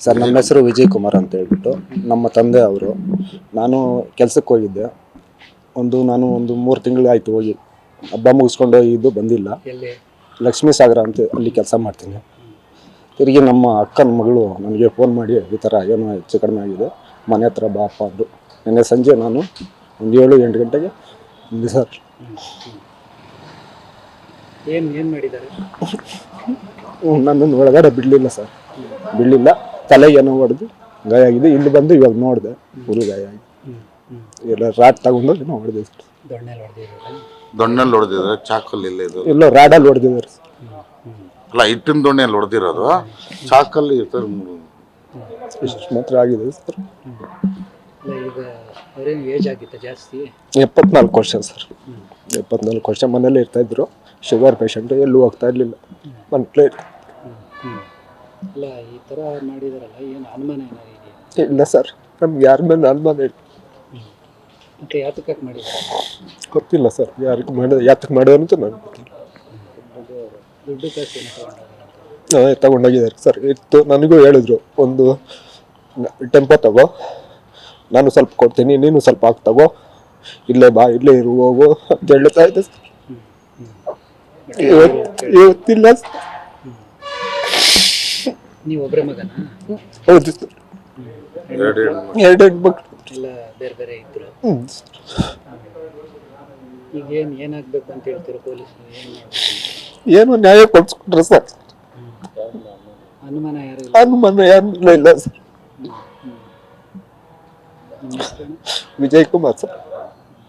Sir ನಮ್ಮ ಹೆಸರು ವಿಜಯ್ ಕುಮಾರ್ ಅಂತ ಹೇಳ್ಬಿಟ್ಟು ನಮ್ಮ ತಂದೆ ಅವರು. ನಾನು ಕೆಲಸಕ್ಕೆ ಹೋಗಿದ್ದೆ. ನಾನು ಒಂದು 3 ತಿಂಗಳು ಆಯಿತು ಹೋಗಿ. ಹಬ್ಬ ಮುಗಿಸ್ಕೊಂಡು ಹೋಗಿದ್ದು ಬಂದಿಲ್ಲ. ಲಕ್ಷ್ಮೀ ಸಾಗರ ಅಂತ ಅಲ್ಲಿ ಕೆಲಸ ಮಾಡ್ತೀನಿ. ತಿರುಗಿ ನಮ್ಮ ಅಕ್ಕನ ಮಗಳು ನನಗೆ ಫೋನ್ ಮಾಡಿ ಈ ಥರ ಏನೋ ಹೆಚ್ಚು ಕಡಿಮೆ ಆಗಿದೆ, ಮನೆ ಹತ್ರ ಬಾಪ ಅಂದರು. ನಿನ್ನೆ ಸಂಜೆ ನಾನು ಒಂದು 7-8 ಗಂಟೆಗೆ ಬಂದೆ ಸರ್. ಏನು ಮಾಡಿದ್ದಾರೆ? ನನ್ನನ್ನು ಒಳಗಡೆ ಬಿಡಲಿಲ್ಲ ಸರ್, ಬಿಡಲಿಲ್ಲ. ತಲೆಗೆ ಏನೋ ಹೊಡೆದು ಗಾಯ ಆಗಿದೆ. ಇಲ್ಲಿ ಬಂದು ಇವಾಗ ನೋಡಿದೆ, ಫುಲ್ ಗಾಯ ಆಗಿದೆ. ಎಲ್ಲ ರಾಡ್ ತಗೊಂಡು ಏನೋ ಹೊಡೆದಿದೆ ಸರ್. ದೊಣ್ಣೆಲ್ಲಿ ಹೊಡೆದಿದ್ದಾರೆ, ಚಾಕಲ್ಲಿ ಇಲ್ಲ ಇದು ಎಲ್ಲೋ ರಾಡಲ್ಲಿ ಹೊಡೆದಿದ್ದಾರೆ ಸರ್. ಅಲ್ಲ, ಹಿಟ್ಟಿನ ದೊಣ್ಣೆಯಲ್ಲಿ ಹೊಡೆದಿರೋದು, ಚಾಕಲ್ಲಿ ಸರ್ ಇಷ್ಟು ಮಾತ್ರ ಆಗಿದೆ ಸರ್. ಈಗ ಅವ್ರೇನು ಏಜ್ ಆಗಿತ್ತ ಜಾಸ್ತಿ? 74 ವರ್ಷ ಸರ್. 74 ವರ್ಷ. ಮನೇಲಿ ಇರ್ತಾಯಿದ್ರು. ಶುಗರ್ ಪೇಷಂಟು, ಎಲ್ಲೂ ಹೋಗ್ತಾ ಇರಲಿಲ್ಲ, ಮನೇಲೇ ಇರ್ತಾರೆ. ಅಲ್ಲ, ಈ ಥರ ಮಾಡಿದಾರಲ್ಲ, ಏನು ಅನುಮಾನ ಏನಾಗಿದೆ? ಇಲ್ಲ ಸರ್, ನಮ್ಗೆ ಯಾರ ಮೇಲೆ ಅನುಮಾನ ಇಲ್ಲ. ಮತ್ತೆ ಯಾತಕ್ಕೆ ಮಾಡಿದ್ದಾರೆ ಗೊತ್ತಿಲ್ಲ ಸರ್, ಯಾರಿಗೆ ಮಾಡಿದ ಯಾತಕ್ಕೆ ಮಾಡಿದ್ರು ಅಂತ ನನಗೆ ಗೊತ್ತಿಲ್ಲ. ದುಡ್ಡು ಕಾಸು ಏನು ತಗೊಂಡೋಗಿದ್ದಾರೆ ಸರ್. ಇತ್ತು, ನನಗೂ ಹೇಳಿದ್ರು, ಒಂದು ಟೆಂಪೋ ತಗೋ, ನಾನು ಸ್ವಲ್ಪ ಕೊಡ್ತೀನಿ, ನೀನು ಸ್ವಲ್ಪ ಹಾಕಿ ತಗೋ, ಇಲ್ಲೇ ಬಾ, ಇಲ್ಲೇ ಇರು, ಹೋಗು ಅಂತ ಹೇಳ್ತಾ ಇದ್ದೆ ಸರ್. ಇವತ್ತಿಲ್ಲ ಸರ್. ನೀವು ಒಬ್ಬರೇ ಮಗನ? ಹೌದು ಸರ್, 2 ಹೆಣ್ಮಕ್ಳು ಎಲ್ಲ ಬೇರೆ ಬೇರೆ ಇದ್ರು. ಈಗ ಏನಾಗಬೇಕು ಅಂತ ಹೇಳ್ತೀರಾ ಪೊಲೀಸರು? ಏನು ನ್ಯಾಯ ಕೊಡ್ಸ್ಕೊಂಡ್ರೆ ಸರ್. ಅನುಮಾನ ಯಾರು? ಅನುಮಾನ ಯಾರು ಇಲ್ಲ ಸರ್. ವಿಜಯ್ ಕುಮಾರ್ ಸರ್.